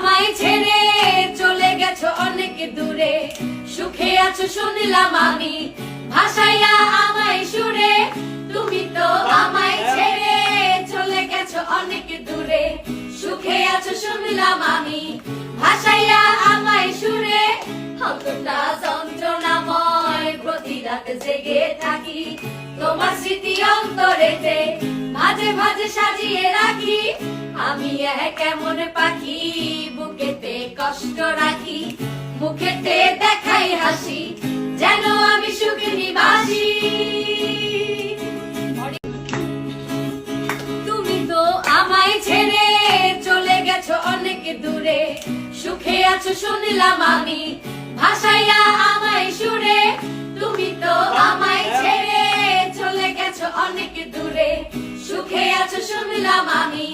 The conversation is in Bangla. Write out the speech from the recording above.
আমায় ছেড়ে চলে গেছো অনেক দূরে, সুখে আছো শুনলাম আমি, ভাসাইয়া আমায় সুরে। তুমি তো আমায় ছেড়ে চলে গেছো অনেক দূরে, সুখে আছো শুনলাম আমি, ভাসাইয়া আমায় সুরে। কতটা যন্ত্রণাময় প্রতি রাত জেগে থাকি, তোমার স্মৃতি অন্তরেতে মাঝে মাঝে সাজিয়ে রাখি। আমি এক এমন পাখি বুকেতে কষ্ট রাখি, মুখেতে দেখাই হাসি, যেন আমি সুখে নিবাসী। তুমি তো আমায় ছেড়ে চলে গেছো অনেক দূরে, সুখে আছো শুনলাম আমি, ভাসাইয়া আমায় সুরে। তুমি তো আমায় ছেড়ে চলে গেছো অনেক দূরে, সুখে আছো শুনলাম আমি।